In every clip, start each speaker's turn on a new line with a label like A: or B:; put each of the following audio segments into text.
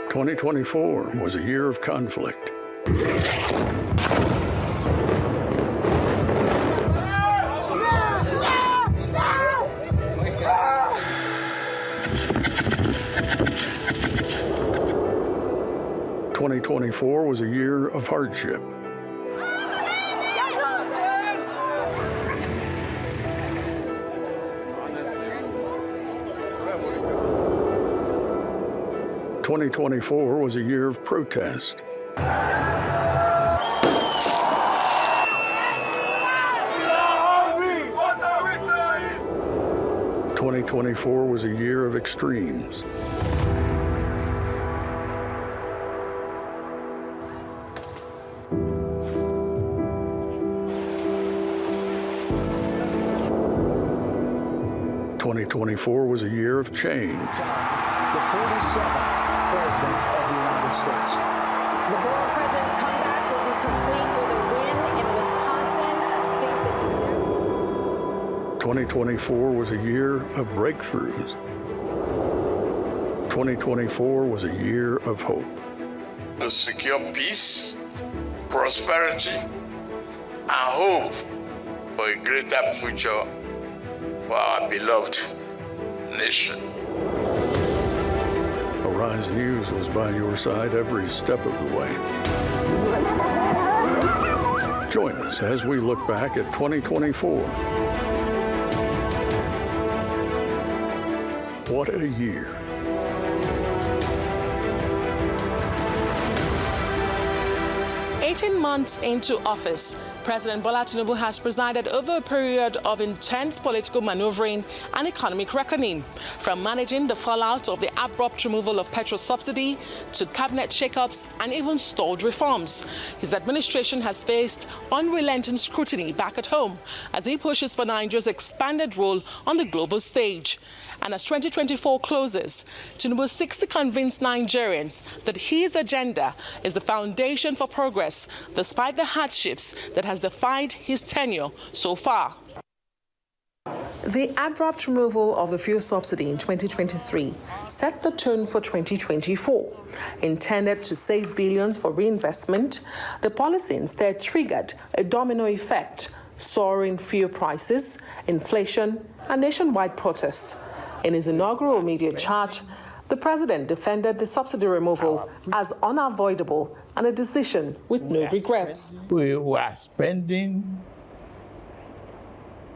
A: 2024 was a year of conflict. '24 was a year of hardship. '24 was a year of protest. 2024 was a year of extremes. '24 was a year of change.
B: The 47th President of the United States.
C: The former president's comeback will be complete with a win in Wisconsin, a state that
A: 2024 was a year of breakthroughs. 2024 was a year of hope.
D: To secure peace, prosperity, and hope for a greater future for our beloved nation.
A: Arise News was by your side every step of the way. Join us as we look back at 2024. What a year.
E: Months into office, President Bola Tinubu has presided over a period of intense political maneuvering and economic reckoning, from managing the fallout of the abrupt removal of petrol subsidy to cabinet shakeups and even stalled reforms. His administration has faced unrelenting scrutiny back at home as he pushes for Nigeria's expanded role on the global stage. And as 2024 closes, Tinubu seeks to convince Nigerians that his agenda is the foundation for progress, despite the hardships that has defined his tenure so far. The abrupt removal of the fuel subsidy in 2023 set the tone for 2024. Intended to save billions for reinvestment, the policy instead triggered a domino effect, soaring fuel prices, inflation, and nationwide protests. In his inaugural media chat, the president defended the subsidy removal as unavoidable and a decision with no regrets.
F: We were spending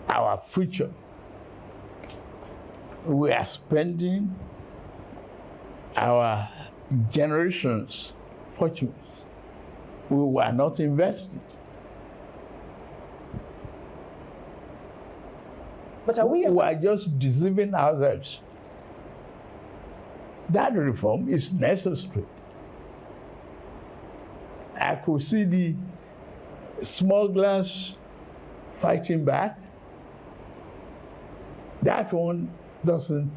F: our future. We are spending our generation's fortunes. We were not investing.
B: But we
F: are just deceiving ourselves. That reform is necessary. I could see the smugglers fighting back. That one doesn't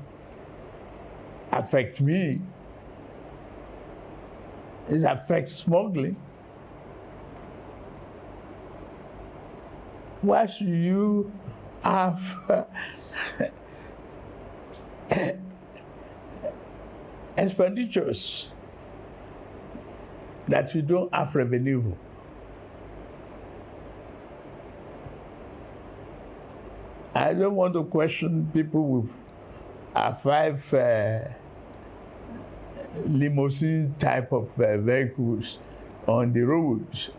F: affect me. It affects smuggling. Why should you have expenditures that you don't have revenue for? I don't want to question people with 5 limousine type of vehicles on the roads.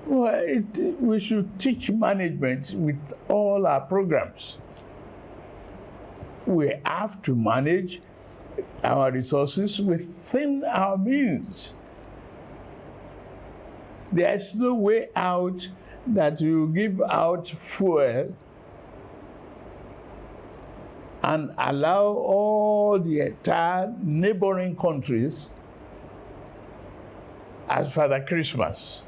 F: Well, we should teach management with all our programs. We have to manage our resources within our means. There is no way out that you give out fuel and allow all the entire neighboring countries as Father Christmas.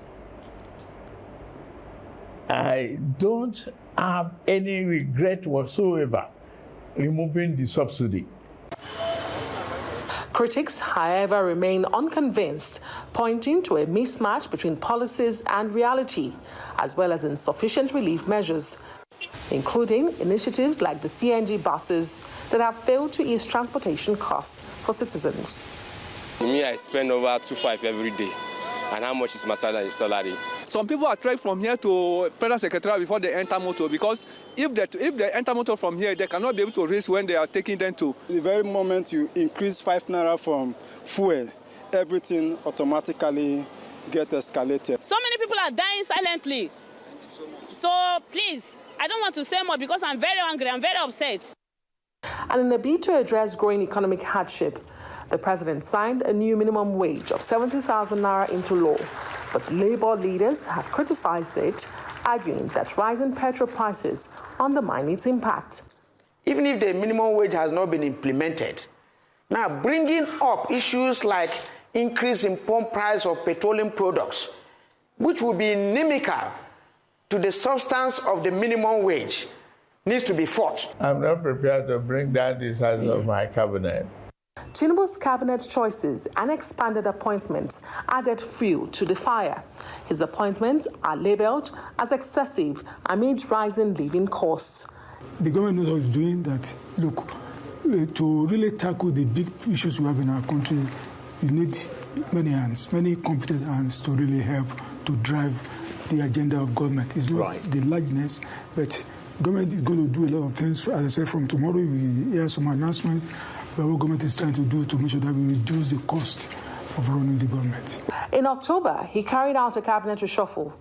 F: I don't have any regret whatsoever removing the subsidy.
E: Critics, however, remain unconvinced, pointing to a mismatch between policies and reality, as well as insufficient relief measures, including initiatives like the CNG buses that have failed to ease transportation costs for citizens.
G: Me, I spend over 2.5 every day. And how much is my salary?
H: Some people are trek from here to Federal Secretariat before they enter motor, because if they enter motor from here, they cannot be able to race when they are taking them to.
I: The very moment you increase 5 naira from fuel, everything automatically gets escalated.
J: So many people are dying silently. So please, I don't want to say more because I'm very angry, I'm very upset.
E: And in a bid to address growing economic hardship, the president signed a new minimum wage of 70,000 naira into law. But labor leaders have criticized it, arguing that rising petrol prices undermine its impact.
K: Even if the minimum wage has not been implemented, now bringing up issues like increase in pump price of petroleum products, which will be inimical to the substance of the minimum wage, needs to be fought.
F: I'm not prepared to bring down this as of my cabinet.
E: Tinubu'S cabinet choices and expanded appointments added fuel to the fire. His appointments are labelled as excessive amid rising living costs.
L: The government knows what it's doing. That, look, to really tackle the big issues we have in our country, you need many hands, many competent hands to really help to drive the agenda of government. It's not the largeness, but government is going to do a lot of things. As I said, from tomorrow we hear some announcement about what government is trying to do to make sure that we reduce the cost of running the government.
E: In October, he carried out a cabinet reshuffle,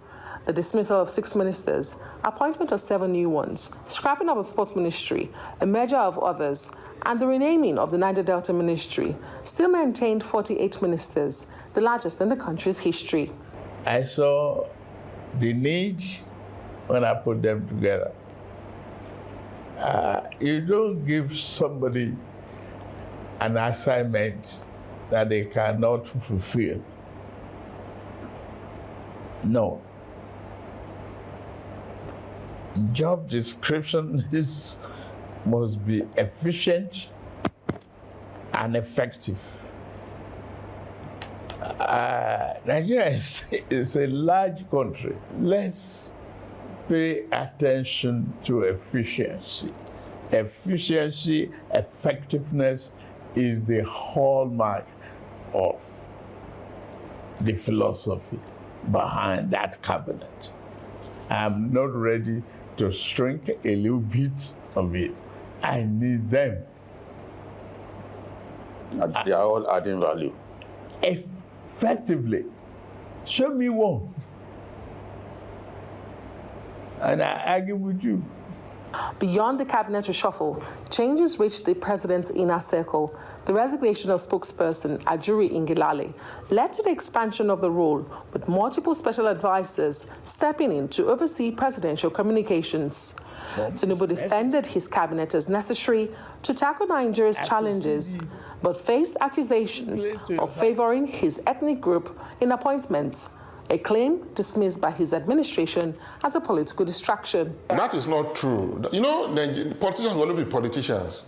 E: the dismissal of 6 ministers, appointment of 7 new ones, scrapping of the sports ministry, a merger of others, and the renaming of the Niger Delta ministry, still maintained 48 ministers, the largest in the country's history.
F: I saw the need when I put them together. You don't give somebody an assignment that they cannot fulfill. No. Job description must be efficient and effective. Nigeria is a large country. Let's pay attention to efficiency. Efficiency, effectiveness is the hallmark of the philosophy behind that cabinet. I'm not ready to shrink a little bit of it. I need them.
M: They are all adding value.
F: Effectively. Show me one. And I argue with you.
E: Beyond the cabinet reshuffle, changes reached the president's inner circle. The resignation of spokesperson Ajuri Ngilale led to the expansion of the role, with multiple special advisors stepping in to oversee presidential communications. Tinubu defended his cabinet as necessary to tackle Nigeria's challenges, but faced accusations of favoring his ethnic group in appointments, a claim dismissed by his administration as a political distraction.
M: That is not true. You know, politicians will only be politicians.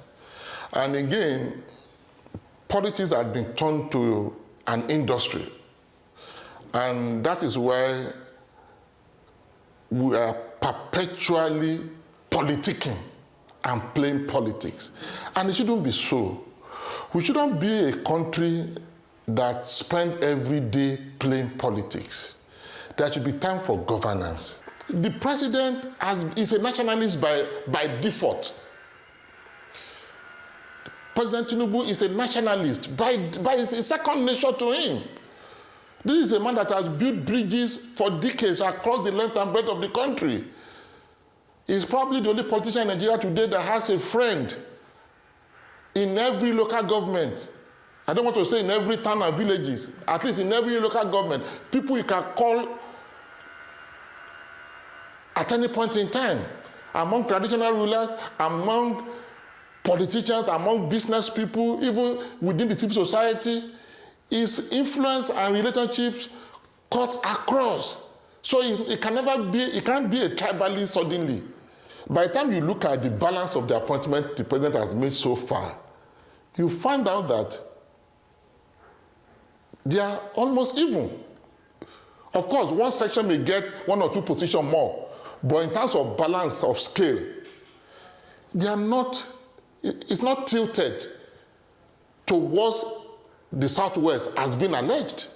M: And again, politics has been turned to an industry. And that is why we are perpetually politicking and playing politics. And it shouldn't be so. We shouldn't be a country that spend every day playing politics. There should be time for governance. The president is a nationalist by default. President Tinubu is a nationalist by his second nature to him. This is a man that has built bridges for decades across the length and breadth of the country. He's probably the only politician in Nigeria today that has a friend in every local government. I don't want to say in every town and villages, at least in every local government, people you can call at any point in time, among traditional rulers, among politicians, among business people, even within the civil society. His influence and relationships cut across. So it can never be, it can't be a tribalist suddenly. By the time you look at the balance of the appointment the president has made so far, you find out that they are almost even. Of course, one section may get 1 or 2 positions more, but in terms of balance of scale, they are not, it's not tilted towards the Southwest has been alleged.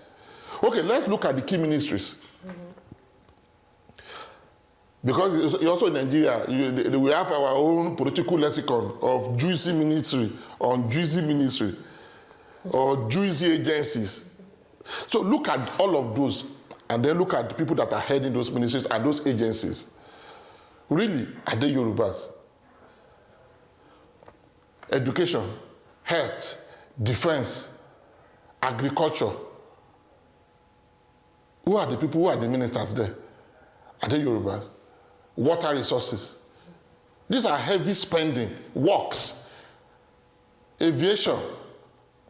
M: Okay, let's look at the key ministries. Because also in Nigeria, we have our own political lexicon of juicy ministry, or juicy ministry, or juicy agencies. So look at all of those, and then look at the people that are heading those ministries and those agencies. Really, are they Yorubas? Education, health, defense, agriculture. Who are the people, who are the ministers there? Are they Yorubas? Water resources. These are heavy spending, works, aviation.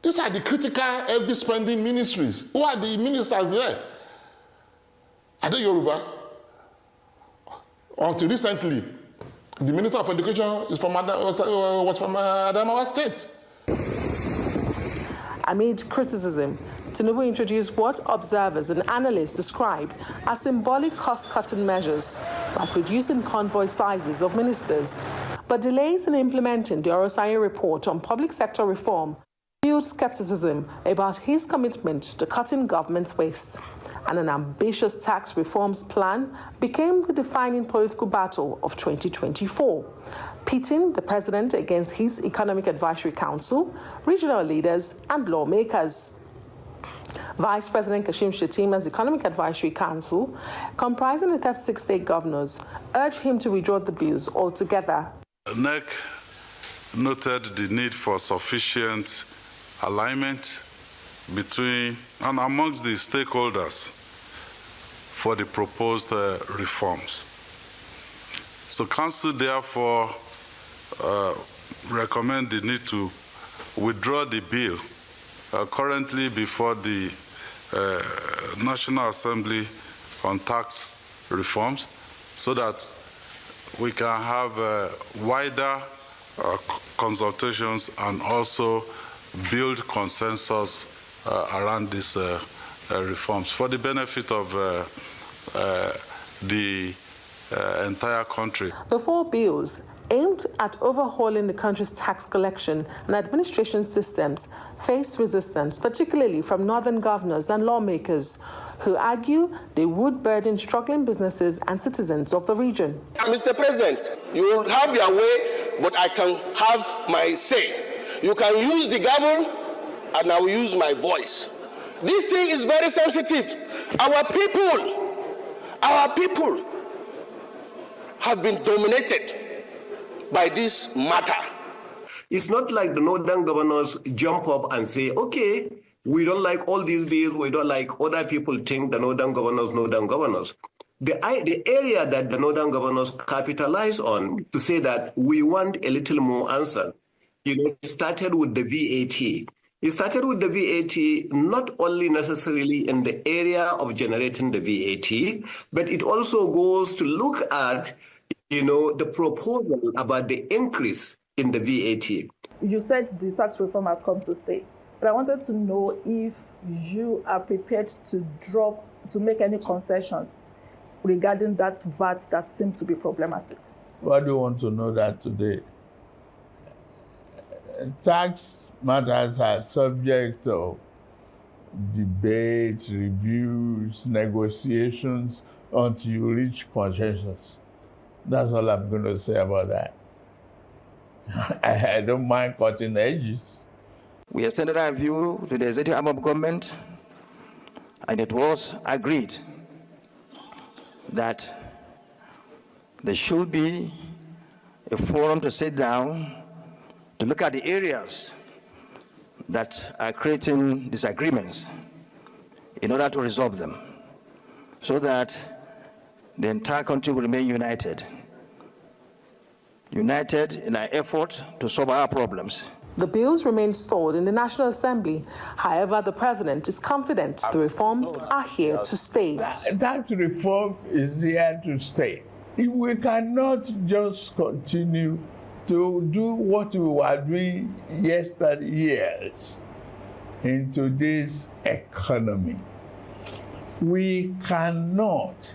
M: These are the critical heavy spending ministries. Who are the ministers there? Are they Yorubas? Until recently, the Minister of Education was from Adamawa State.
E: Amid criticism, Tinubu introduced what observers and analysts describe as symbolic cost-cutting measures, like reducing convoy sizes of ministers. But delays in implementing the Orosanye report on public sector reform fueled skepticism about his commitment to cutting government's waste. And an ambitious tax reforms plan became the defining political battle of 2024, pitting the president against his Economic Advisory Council, regional leaders, and lawmakers. Vice President Kashim Shettima's Economic Advisory Council, comprising the 36 state governors, urged him to withdraw the bills altogether.
N: NEC noted the need for sufficient alignment between and amongst the stakeholders for the proposed reforms. So Council therefore recommend the need to withdraw the bill currently before the National Assembly on tax reforms, so that we can have wider consultations and also build consensus around these reforms for the benefit of the entire country.
E: The four bills aimed at overhauling the country's tax collection and administration systems faced resistance, particularly from northern governors and lawmakers, who argue they would burden struggling businesses and citizens of the region.
O: Mr. President, you will have your way, but I can have my say. You can use the gavel, and I will use my voice. This thing is very sensitive. Our people have been dominated by this matter.
P: It's not like the northern governors jump up and say, okay, we don't like all these bills, we don't like other people think the northern governors. The area that the northern governors capitalize on to say that we want a little more answer, it started with the VAT. It started with the VAT not only necessarily in the area of generating the VAT, but it also goes to look at the proposal about the increase in the VAT.
Q: You said the tax reform has come to stay, but I wanted to know if you are prepared to make any concessions regarding that VAT that seemed to be problematic.
F: Why do you want to know that today? Tax matters are subject of debate, reviews, negotiations until you reach consensus. That's all I'm going to say about that. I don't mind cutting edges.
R: We extended our view to the executive arm of government, and it was agreed that there should be a forum to sit down to look at the areas that are creating disagreements in order to resolve them, so that the entire country will remain united in our effort to solve our problems.
E: The bills remain stalled in the National Assembly. However, the president is confident the reforms are here to stay.
F: That reform is here to stay. We cannot just continue to do what we were doing years in today's economy. We cannot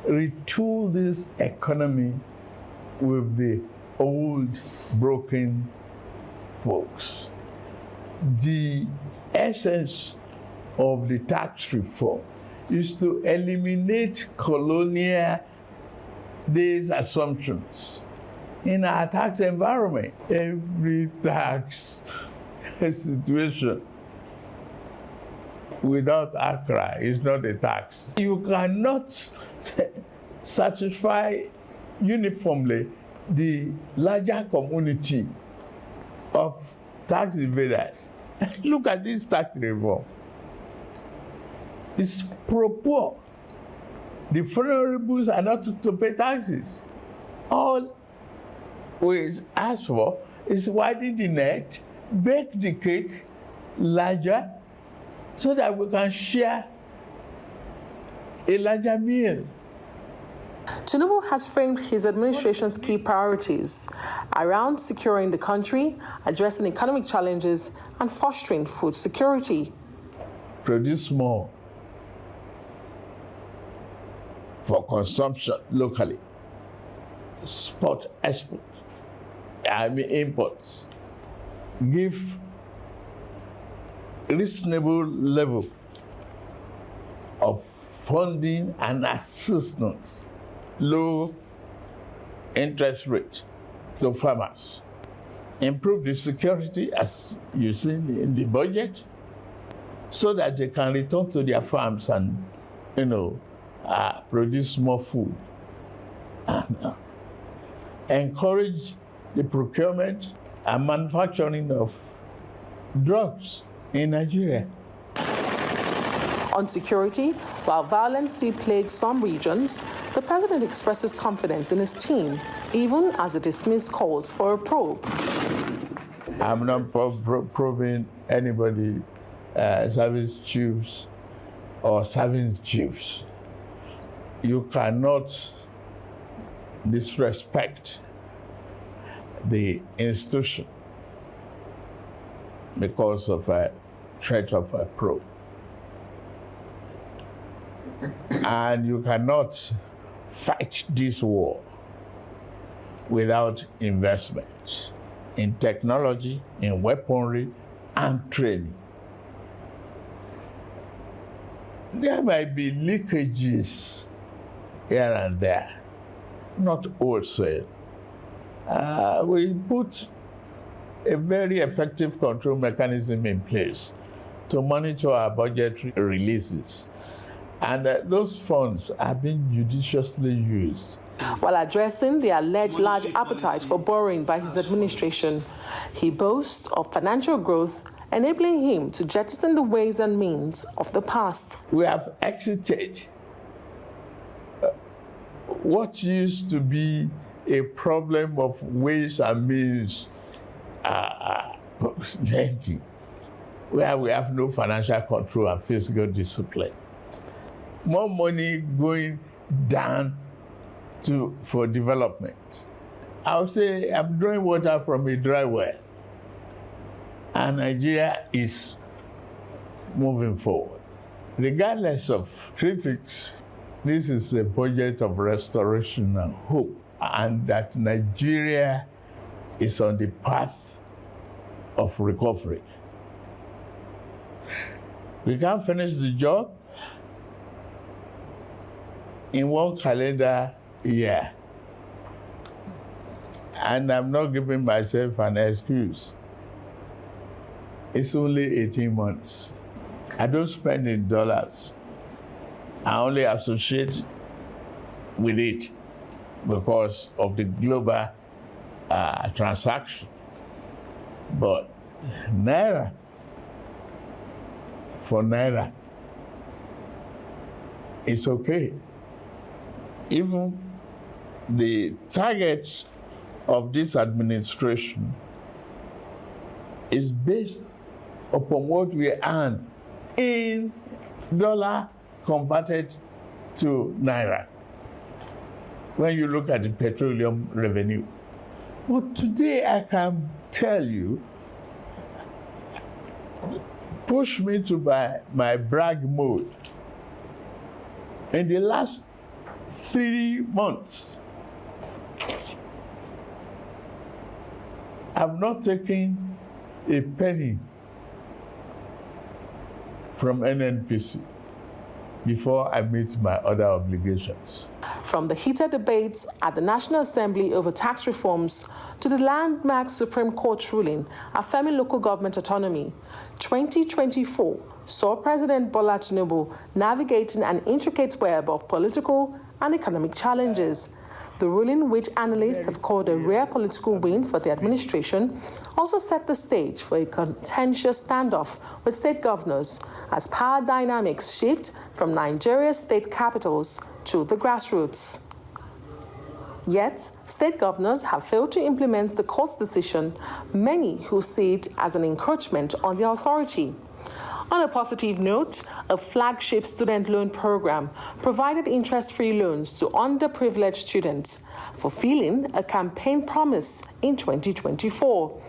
F: retool this economy with the old broken folks. the essence of the tax reform is to eliminate colonial days assumptions in our tax environment. Every tax situation without Accra is not a tax. You cannot satisfy uniformly the larger community of tax evaders. Look at this tax reform. It's pro-poor. The vulnerables are not to pay taxes. All we ask for is widen the net, bake the cake larger, so that we can share a larger meal.
E: Tinubu has framed his administration's key priorities around securing the country, addressing economic challenges, and fostering food security.
F: Produce more for consumption locally, imports. Give reasonable level of funding and assistance, low interest rate to farmers. Improve the security, as you see in the budget, so that they can return to their farms and, produce more food. And encourage the procurement and manufacturing of drugs in Nigeria.
E: On security, while violence still plagues some regions, the president expresses confidence in his team, even as it dismisses calls for a probe.
F: I'm not probing anybody, service chiefs or serving chiefs. You cannot disrespect the institution because of a threat of a probe. And you cannot fight this war without investment in technology, in weaponry, and training. There might be leakages here and there, not wholesale. We put a very effective control mechanism in place to monitor our budgetary releases. And those funds are being judiciously used.
E: While addressing the alleged large appetite for borrowing by his administration, he boasts of financial growth, enabling him to jettison the ways and means of the past.
F: We have exited what used to be a problem of ways and means where we have no financial control and fiscal discipline. More money going down for development. I would say I'm drawing water from a dry well, and Nigeria is moving forward. Regardless of critics, this is a budget of restoration and hope, and that Nigeria is on the path of recovery. We can't finish the job in one calendar year. And I'm not giving myself an excuse. It's only 18 months. I don't spend in dollars. I only associate with it because of the global transaction. But Naira for Naira, it's okay. Even the targets of this administration is based upon what we earn in dollar converted to Naira. When you look at the petroleum revenue. But today I can tell you, push me to my brag mode. In the last 3 months, I've not taken a penny from NNPC before I meet my other obligations.
E: From the heated debates at the National Assembly over tax reforms to the landmark Supreme Court ruling affirming local government autonomy, 2024 saw President Bola Tinubu navigating an intricate web of political and economic challenges. The ruling, which analysts have called a rare political win for the administration, also set the stage for a contentious standoff with state governors as power dynamics shift from Nigeria's state capitals to the grassroots. Yet, state governors have failed to implement the court's decision, many who see it as an encroachment on their authority. On a positive note, a flagship student loan program provided interest-free loans to underprivileged students, fulfilling a campaign promise in 2024.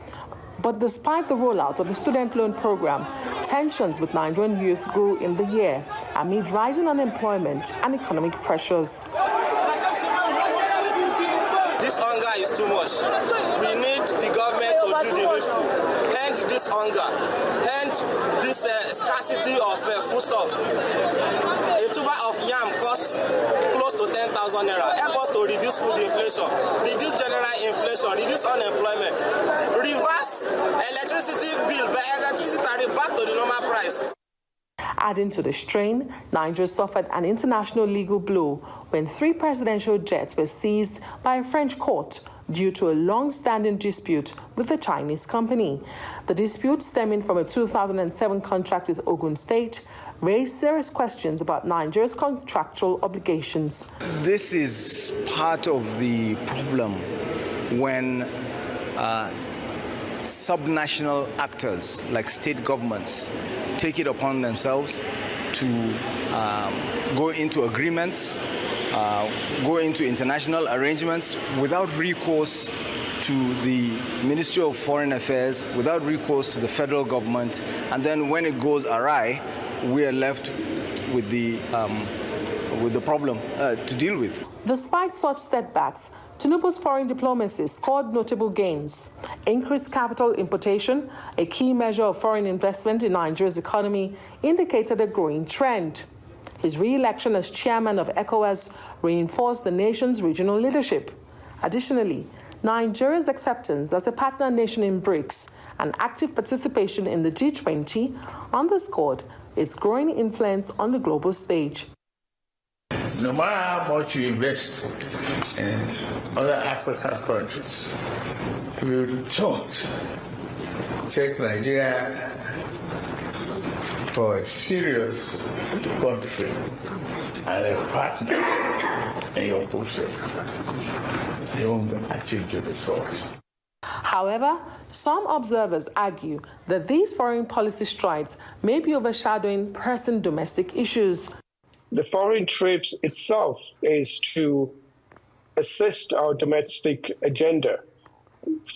E: But despite the rollout of the student loan program, tensions with Nigerian youth grew in the year amid rising unemployment and economic pressures.
O: This hunger is too much. We need the government to do the needful. End this hunger. End this scarcity of foodstuff. A tuber of yam costs close to 10,000 naira. Help us to reduce food inflation, reduce general inflation, reduce unemployment, reverse electricity bill by electricity tariff back to the normal price.
E: Adding to the strain, Nigeria suffered an international legal blow when 3 presidential jets were seized by a French court due to a long-standing dispute with a Chinese company. The dispute, stemming from a 2007 contract with Ogun State, raised serious questions about Nigeria's contractual obligations.
S: This is part of the problem when subnational actors like state governments take it upon themselves to go into agreements, go into international arrangements without recourse to the Ministry of Foreign Affairs, without recourse to the federal government, and then when it goes awry, we are left with the problem to deal with.
E: Despite such setbacks, Tinubu's foreign diplomacy scored notable gains. Increased capital importation, a key measure of foreign investment in Nigeria's economy, indicated a growing trend. His re-election as chairman of ECOWAS reinforced the nation's regional leadership. Additionally, Nigeria's acceptance as a partner nation in BRICS and active participation in the G20 underscored its growing influence on the global stage.
F: No matter how much you invest in other African countries, if you don't take Nigeria for a serious country and a partner in your process, you won't achieve the result.
E: However, some observers argue that these foreign policy strides may be overshadowing pressing domestic issues.
T: The foreign trips itself is to assist our domestic agenda.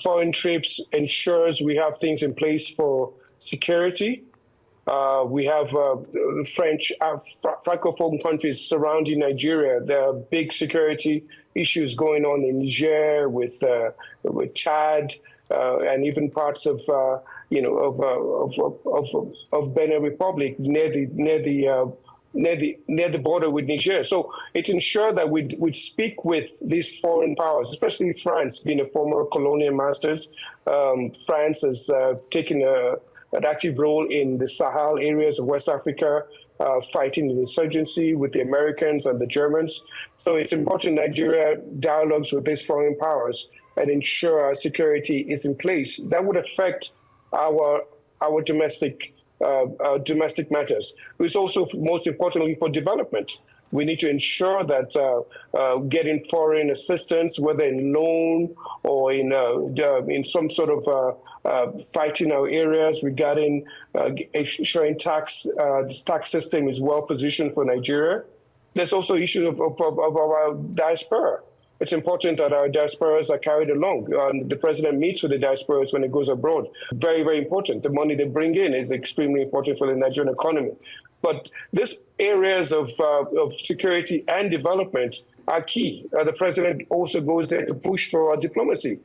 T: Foreign trips ensures we have things in place for security. We have French, Francophone countries surrounding Nigeria. There are big security issues going on in Niger, with Chad, and even parts of Benin Republic near the border with Niger. So it ensures that we speak with these foreign powers, especially France, being a former colonial masters. France has taken an active role in the Sahel areas of West Africa, fighting the insurgency with the Americans and the Germans. So it's important Nigeria dialogues with these foreign powers and ensure our security is in place. That would affect our domestic matters. It's also, most importantly, for development. We need to ensure that getting foreign assistance, whether in loan or in some sort of fighting our areas regarding ensuring this tax system is well positioned for Nigeria. There's also issues of our diaspora. It's important that our diasporas are carried along. The president meets with the diasporas when he goes abroad. Very, very important. The money they bring in is extremely important for the Nigerian economy. But these areas of security and development are key. The president also goes there to push for our diplomacy.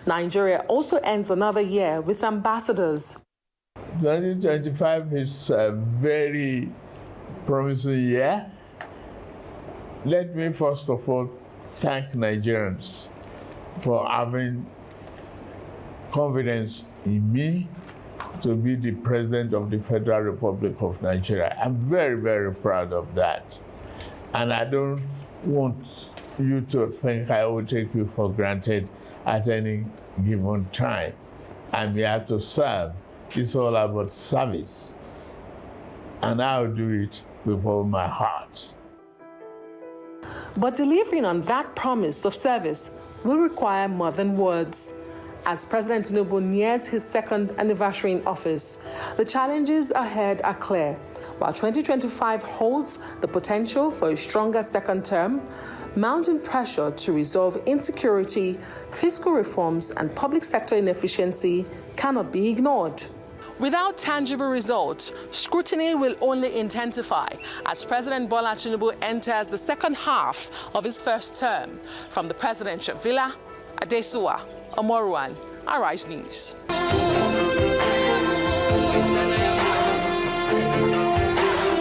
E: Nigeria also ends another year with ambassadors.
F: 2025 is a very promising year. Let me first of all thank Nigerians for having confidence in me to be the President of the Federal Republic of Nigeria. I'm very, very proud of that. And I don't want you to think I will take you for granted at any given time. I'm here to serve. It's all about service. And I'll do it with all my heart.
E: But delivering on that promise of service will require more than words. As President Tinubu nears his second anniversary in office, the challenges ahead are clear. While 2025 holds the potential for a stronger second term, mounting pressure to resolve insecurity, fiscal reforms, and public sector inefficiency cannot be ignored. Without tangible results, scrutiny will only intensify as President Bola Tinubu enters the second half of his first term. From the presidential villa, Adesuwa Omoruan, Arise News.